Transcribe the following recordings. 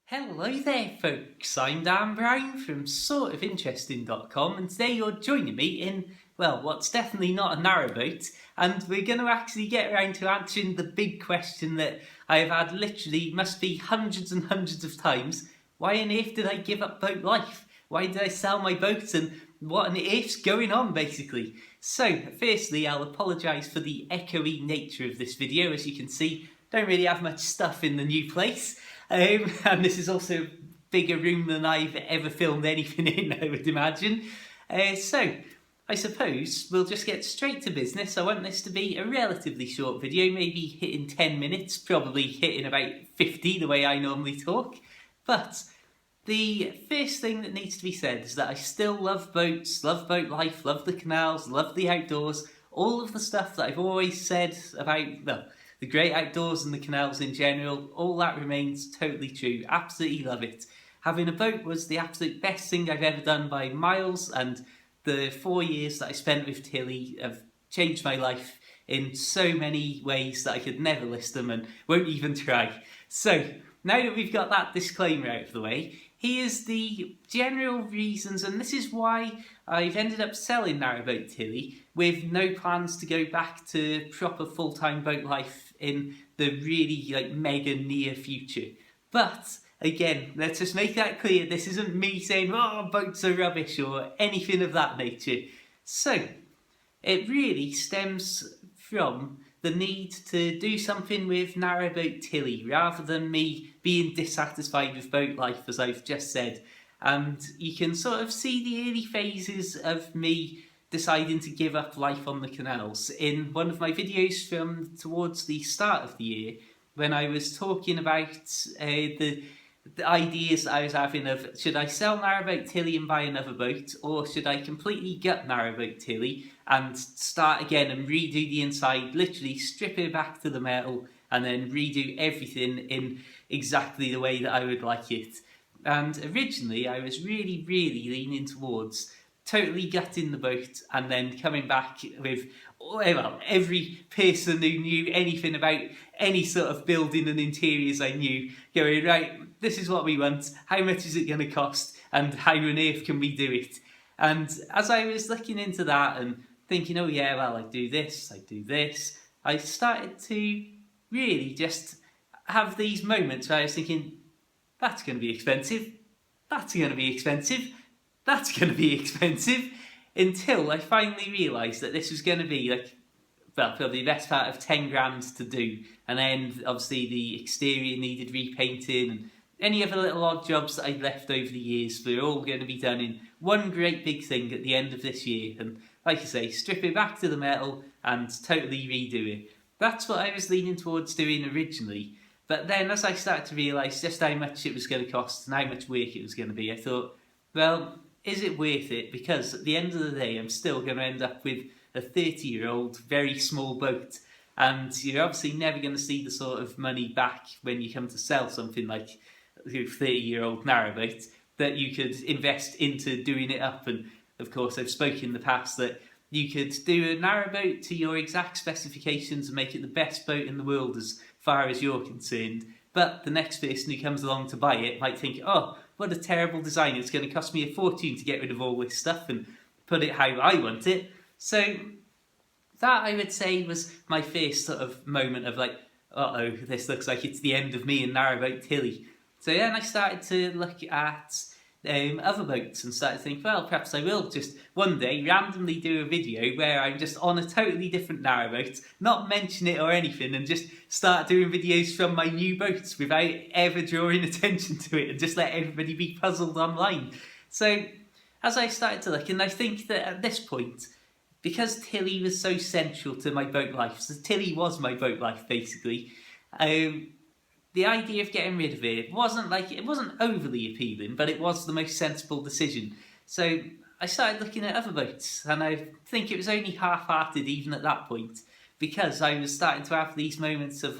Hello there folks, I'm Dan Brown from sortofinteresting.com and today you're joining me in, well, what's definitely not a narrowboat, and we're going to actually get around to answering the big question that I have had literally, must be hundreds and hundreds of times. Why on earth did I give up boat life? Why did I sell my boat and what on earth's going on basically? So firstly I'll apologise for the echoey nature of this video. As you can see, don't really have much stuff in the new place. And this is also a bigger room than I've ever filmed anything in, I would imagine. So, I suppose we'll just get straight to business. I want this to be a relatively short video, maybe hitting 10 minutes, probably hitting about 50 the way I normally talk. But the first thing that needs to be said is that I still love boats, love boat life, love the canals, love the outdoors, all of the stuff that I've always said about, well, the great outdoors and the canals in general, all that remains totally true. Absolutely love it. Having a boat was the absolute best thing I've ever done by miles, and the 4 years that I spent with Tilly have changed my life in so many ways that I could never list them and won't even try. So, now that we've got that disclaimer out of the way, here's the general reasons, and this is why I've ended up selling Narrowboat Tilly with no plans to go back to proper full-time boat life in the really mega near future. But again, let's just make that clear, this isn't me saying, oh, boats are rubbish or anything of that nature. So, it really stems from the need to do something with Narrowboat Tilly rather than me being dissatisfied with boat life, as I've just said. And you can sort of see the early phases of me deciding to give up life on the canals in one of my videos from towards the start of the year, when I was talking about the ideas I was having of, should I sell Narrowboat Tilly and buy another boat, or should I completely gut Narrowboat Tilly and start again and redo the inside, literally strip it back to the metal and then redo everything in exactly the way that I would like it. And originally I was really leaning towards totally gutting the boat and then coming back with, well, every person who knew anything about any sort of building and interiors I knew, going, right, this is what we want, how much is it going to cost, and how on earth can we do it? And as I was looking into that and thinking, oh yeah, well, I do this, I started to really just have these moments where I was thinking, that's going to be expensive, that's going to be expensive, that's going to be expensive, until I finally realised that this was going to be probably the best part of 10 grand to do. And then obviously the exterior needed repainting and any other little odd jobs that I'd left over the years were all going to be done in one great big thing at the end of this year. And like I say, strip it back to the metal and totally redo it. That's what I was leaning towards doing originally. But then as I started to realise just how much it was going to cost and how much work it was going to be, I thought, well, is it worth it? Because at the end of the day, I'm still going to end up with a 30-year-old, very small boat. And you're obviously never going to see the sort of money back when you come to sell something like a 30-year-old narrowboat that you could invest into doing it up. And of course, I've spoken in the past that you could do a narrowboat to your exact specifications and make it the best boat in the world as far as you're concerned. But the next person who comes along to buy it might think, oh, what a terrible design, it's going to cost me a fortune to get rid of all this stuff and put it how I want it. So that, I would say, was my first sort of moment of uh-oh, this looks like it's the end of me and Narrowboat Tilly. So then I started to look at other boats and started to think, well, perhaps I will just one day randomly do a video where I'm just on a totally different narrowboat, not mention it or anything, and just start doing videos from my new boats without ever drawing attention to it and just let everybody be puzzled online. So as I started to look, and I think that at this point, because Tilly was so central to my boat life, so Tilly was my boat life basically, the idea of getting rid of it wasn't overly appealing, but it was the most sensible decision. So I started looking at other boats, and I think it was only half-hearted even at that point, because I was starting to have these moments of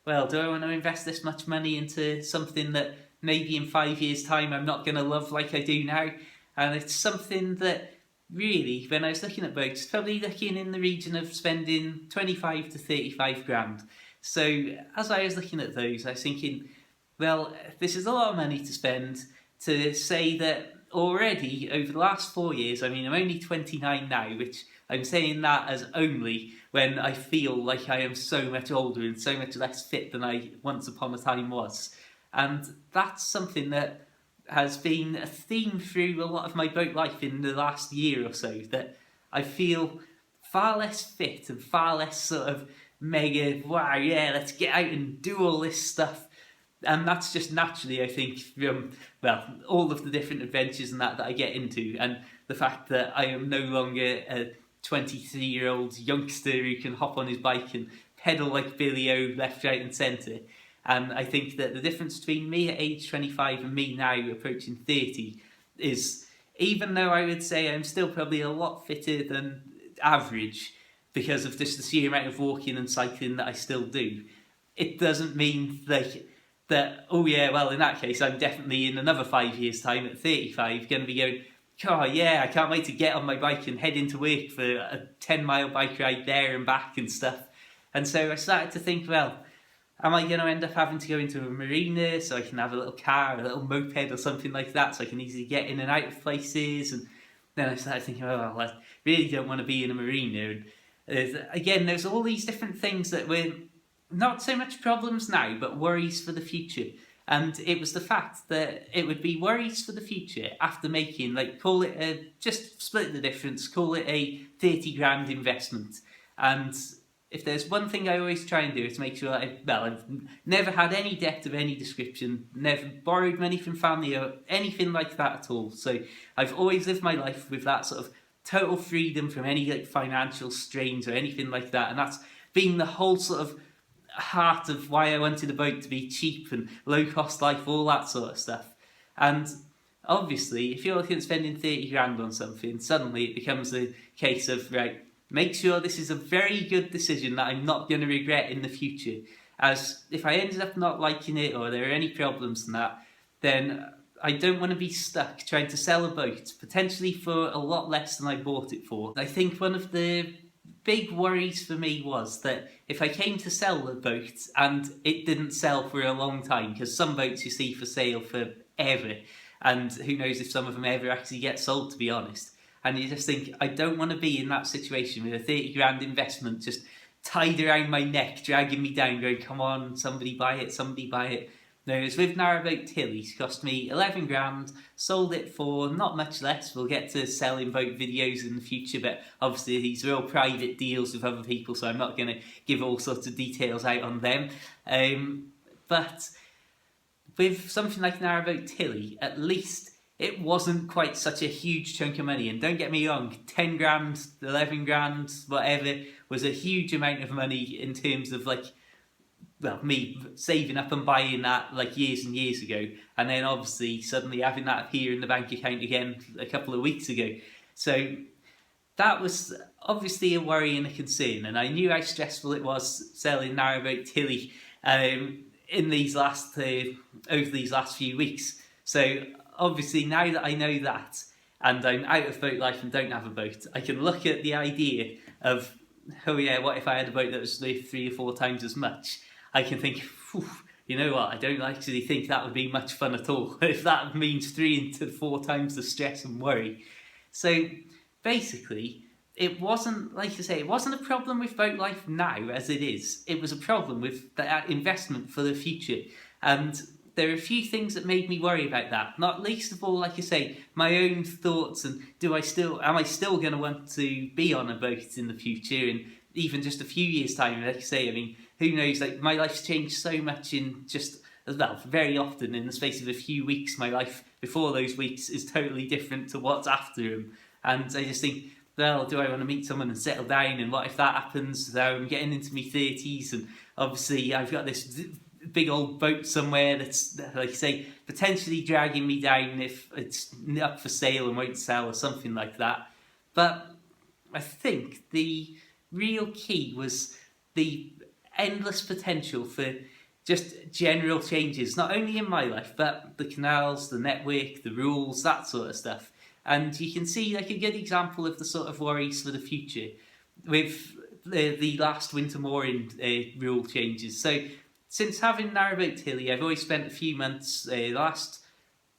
well, do I want to invest this much money into something that maybe in 5 years' time I'm not going to love like I do now? And it's something that really, when I was looking at boats, probably looking in the region of spending 25 to 35 grand. So as I was looking at those, I was thinking, Well, this is a lot of money to spend to say that already over the last 4 years, I mean, I'm only 29 now, which I'm saying that as only when I feel like I am so much older and so much less fit than I once upon a time was. And that's something that has been a theme through a lot of my boat life in the last year or so, that I feel far less fit and far less sort of mega, wow, yeah, let's get out and do all this stuff. And that's just naturally, I think, from, well, all of the different adventures and that I get into, and the fact that I am no longer a 23-year-old youngster who can hop on his bike and pedal like Billy O left, right and centre. And I think that the difference between me at age 25 and me now approaching 30 is, even though I would say I'm still probably a lot fitter than average because of just the sheer amount of walking and cycling that I still do, it doesn't mean like that, oh yeah, well in that case I'm definitely in another 5 years time at 35 going to be going, oh yeah, I can't wait to get on my bike and head into work for a 10-mile bike ride there and back and stuff. And so I started to think, well, am I going to end up having to go into a marina so I can have a little car, a little moped or something like that so I can easily get in and out of places? And then I started thinking, oh, well, I really don't want to be in a marina. And again, there's all these different things that were not so much problems now, but worries for the future. And it was the fact that it would be worries for the future after making, like, call it a, just split the difference, call it a 30 grand investment. And if there's one thing I always try and do, is make sure I've never had any debt of any description, never borrowed money from family or anything like that at all. So I've always lived my life with that sort of total freedom from any like financial strains or anything like that. And that's been the whole sort of heart of why I wanted a boat to be cheap and low cost life, all that sort of stuff. And obviously, if you're looking at spending 30 grand on something, suddenly it becomes a case of, right, make sure this is a very good decision that I'm not going to regret in the future. As if I ended up not liking it or there are any problems in that, then I don't want to be stuck trying to sell a boat, potentially for a lot less than I bought it for. I think one of the big worries for me was that if I came to sell the boat and it didn't sell for a long time, because some boats you see for sale forever, and who knows if some of them ever actually get sold, to be honest. And you just think, I don't want to be in that situation with a 30 grand investment just tied around my neck, dragging me down, going, come on, somebody buy it, somebody buy it. No, it was with Narrowboat Tilly's, cost me 11 grand, sold it for not much less. We'll get to selling boat videos in the future, but obviously these are all private deals with other people, so I'm not going to give all sorts of details out on them. But with something like Narrowboat Tilly, at least it wasn't quite such a huge chunk of money. And don't get me wrong, 10 grand, 11 grand, whatever, was a huge amount of money in terms of like, well, me saving up and buying that like years and years ago, and then obviously suddenly having that appear in the bank account again a couple of weeks ago. So that was obviously a worry and a concern, and I knew how stressful it was selling Narrowboat Tilly in these last over these last few weeks. So obviously now that I know that, and I'm out of boat life and don't have a boat, I can look at the idea of, oh yeah, what if I had a boat that was worth 3 or 4 times as much? I can think, you know what, I don't actually think that would be much fun at all, if that means 3 to 4 times the stress and worry. So basically, it wasn't, like I say, it wasn't a problem with boat life now as it is. It was a problem with that investment for the future. And there are a few things that made me worry about that. Not least of all, like I say, my own thoughts and am I still going to want to be on a boat in the future in even just a few years' time? Like I say, I mean, who knows, like my life's changed so much in just, well, very often in the space of a few weeks. My life before those weeks is totally different to what's after them. And I just think, well, do I want to meet someone and settle down? And what if that happens? So I'm getting into my 30s and obviously I've got this big old boat somewhere that's, like I say, potentially dragging me down if it's up for sale and won't sell or something like that. But I think the real key was the endless potential for just general changes, not only in my life, but the canals, the network, the rules, that sort of stuff. And you can see like a good example of the sort of worries for the future with the last winter mooring rule changes. So since having Narrowboat Tilly, I've always spent a few months, the last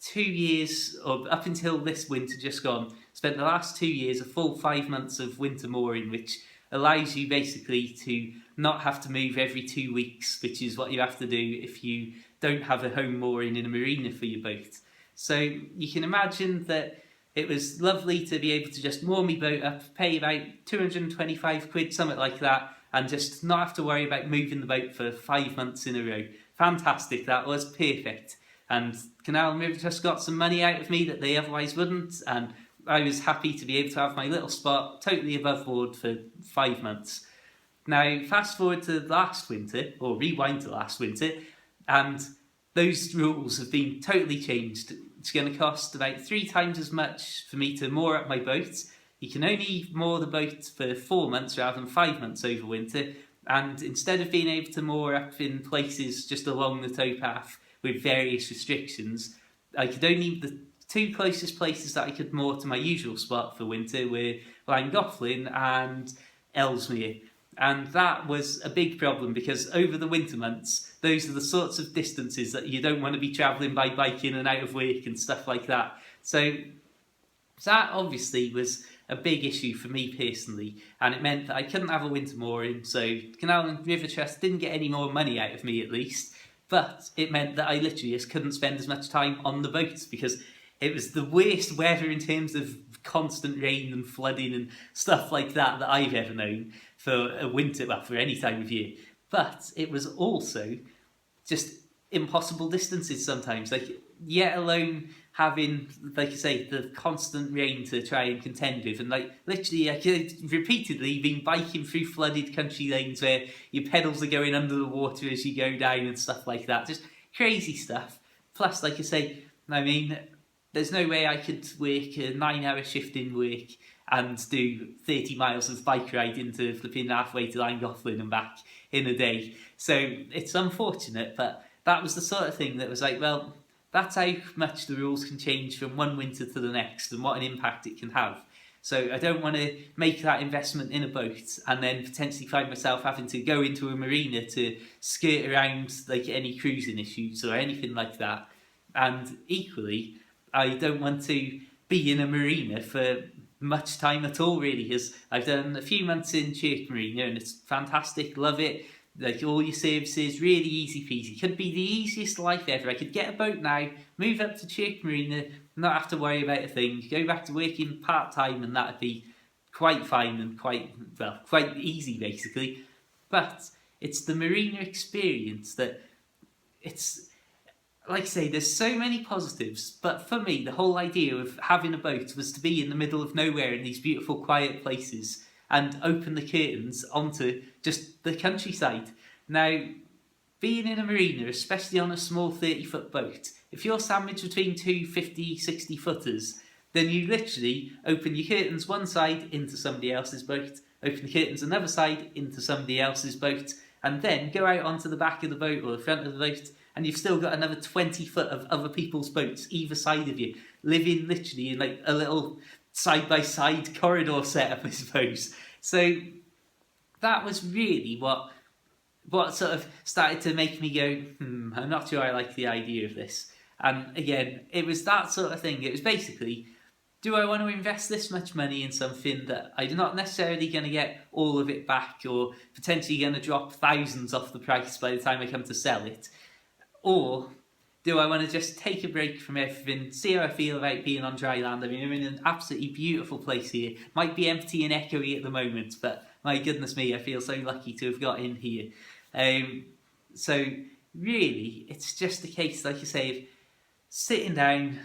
2 years, or up until this winter just gone, spent the last 2 years, a full 5 months of winter mooring, which allows you basically to not have to move every 2 weeks, which is what you have to do if you don't have a home mooring in a marina for your boat. So you can imagine that it was lovely to be able to just moor my boat up, pay about 225 quid, something like that, and just not have to worry about moving the boat for 5 months in a row. Fantastic, that was perfect. And Canal and River just got some money out of me that they otherwise wouldn't, and I was happy to be able to have my little spot totally above board for 5 months. Now, fast forward to last winter, or rewind to last winter, and those rules have been totally changed. It's going to cost about 3 times as much for me to moor up my boat. You can only moor the boat for 4 months rather than 5 months over winter, and instead of being able to moor up in places just along the towpath with various restrictions, I could only, the 2 closest places that I could moor to my usual spot for winter were Llangollen and Ellesmere. And that was a big problem because over the winter months, those are the sorts of distances that you don't want to be travelling by bike in and out of work and stuff like that. So that obviously was a big issue for me personally, and it meant that I couldn't have a winter mooring, so Canal and River Trust didn't get any more money out of me at least, but it meant that I literally just couldn't spend as much time on the boat because it was the worst weather in terms of constant rain and flooding and stuff like that I've ever known for a winter, well, for any time of year. But it was also just impossible distances sometimes, like, yet alone having, like I say, the constant rain to try and contend with, and like literally I could repeatedly been biking through flooded country lanes where your pedals are going under the water as you go down and stuff like that, just crazy stuff. Plus, like I say, I mean, there's no way I could work a 9-hour shift in work and do 30 miles of bike ride into flipping halfway to Llangollen and back in a day. So it's unfortunate, but that was the sort of thing that was like, well, that's how much the rules can change from one winter to the next and what an impact it can have. So I don't want to make that investment in a boat and then potentially find myself having to go into a marina to skirt around like any cruising issues or anything like that. And equally, I don't want to be in a marina for much time at all, really, because I've done a few months in Chirk Marina and it's fantastic, love it. Like, all your services, really easy peasy. Could be the easiest life ever. I could get a boat now, move up to Chirk Marina, not have to worry about a thing, go back to working part-time, and that'd be quite fine and quite easy, basically. But it's the marina experience that it's, like I say, there's so many positives, but for me, the whole idea of having a boat was to be in the middle of nowhere in these beautiful, quiet places and open the curtains onto just the countryside. Now, being in a marina, especially on a small 30-foot boat, if you're sandwiched between two 50, 60-footers, then you literally open your curtains one side into somebody else's boat, open the curtains another side into somebody else's boat, and then go out onto the back of the boat or the front of the boat, and you've still got another 20 foot of other people's boats either side of you, living literally in like a little side-by-side corridor setup, I suppose. So that was really what sort of started to make me go, I'm not sure I like the idea of this. And again, it was that sort of thing. It was basically, do I want to invest this much money in something that I'm not necessarily going to get all of it back, or potentially going to drop thousands off the price by the time I come to sell it? Or do I want to just take a break from everything, see how I feel about being on dry land? I mean, I'm in an absolutely beautiful place here. Might be empty and echoey at the moment, but my goodness me, I feel so lucky to have got in here. So really, it's just a case, like I say, of sitting down,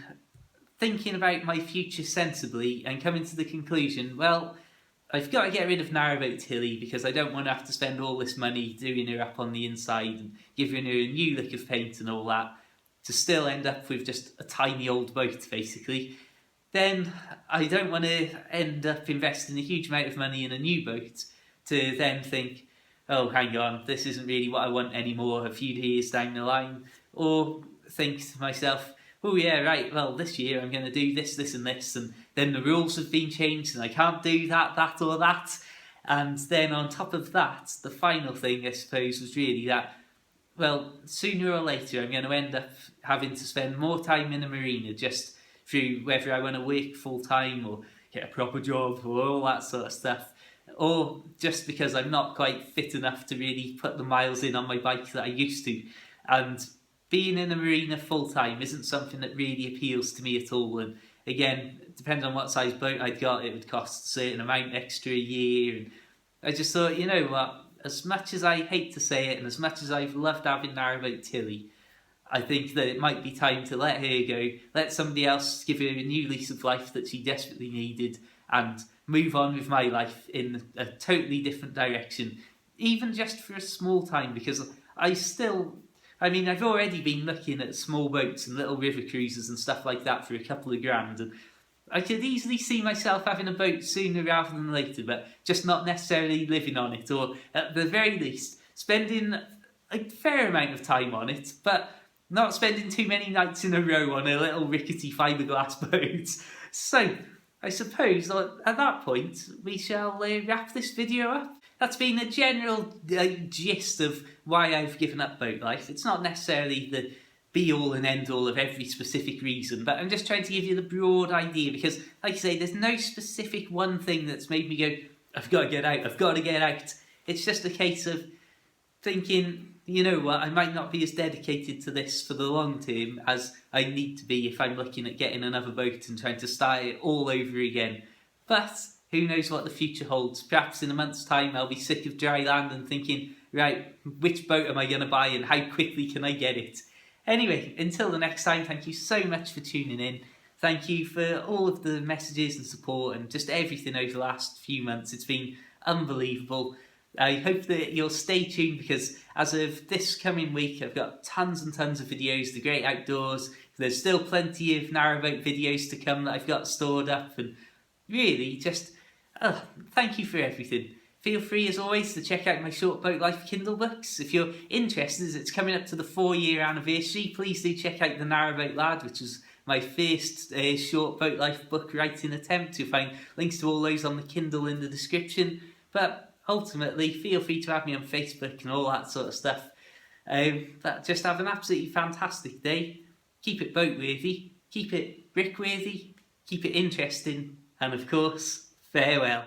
thinking about my future sensibly, and coming to the conclusion, well, I've got to get rid of Narrowboat Tilly because I don't want to have to spend all this money doing her up on the inside and giving her a new lick of paint and all that, to still end up with just a tiny old boat, basically. Then I don't want to end up investing a huge amount of money in a new boat to then think, oh, hang on, this isn't really what I want anymore a few years down the line. Or think to myself, oh yeah, right, well, this year I'm going to do this, this and this, and then the rules have been changed and I can't do that or that. And then on top of that, the final thing, I suppose, was really that well, sooner or later I'm going to end up having to spend more time in a marina just through whether I want to work full time or get a proper job or all that sort of stuff, or just because I'm not quite fit enough to really put the miles in on my bike that I used to. And being in a marina full time isn't something that really appeals to me at all. And again, it depends on what size boat I'd got, it would cost a certain amount extra a year. And I just thought, you know what, as much as I hate to say it and as much as I've loved having Narrowboat Tilly, I think that it might be time to let her go, let somebody else give her a new lease of life that she desperately needed, and move on with my life in a totally different direction, even just for a small time, because I've already been looking at small boats and little river cruises and stuff like that for a couple of grand, and I could easily see myself having a boat sooner rather than later, but just not necessarily living on it, or at the very least, spending a fair amount of time on it, but not spending too many nights in a row on a little rickety fiberglass boat. So, I suppose at that point we shall wrap this video up. That's been a general gist of why I've given up boat life. It's not necessarily the be-all and end-all of every specific reason, but I'm just trying to give you the broad idea because, like I say, there's no specific one thing that's made me go, I've got to get out, I've got to get out. It's just a case of thinking, you know what, I might not be as dedicated to this for the long term as I need to be if I'm looking at getting another boat and trying to start it all over again. But who knows what the future holds. Perhaps in a month's time I'll be sick of dry land and thinking, right, which boat am I going to buy and how quickly can I get it? Anyway, until the next time, thank you so much for tuning in. Thank you for all of the messages and support and just everything over the last few months. It's been unbelievable. I hope that you'll stay tuned because as of this coming week, I've got tons and tons of videos, the great outdoors. There's still plenty of narrowboat videos to come that I've got stored up, and really just thank you for everything. Feel free as always to check out my Short Boat Life Kindle books. If you're interested, as it's coming up to the 4-year anniversary, please do check out The Narrowboat Lad, which was my first Short Boat Life book writing attempt. You'll find links to all those on the Kindle in the description. But ultimately, feel free to add me on Facebook and all that sort of stuff. But just have an absolutely fantastic day. Keep it boat-worthy, keep it brick-worthy, keep it interesting, and of course, farewell.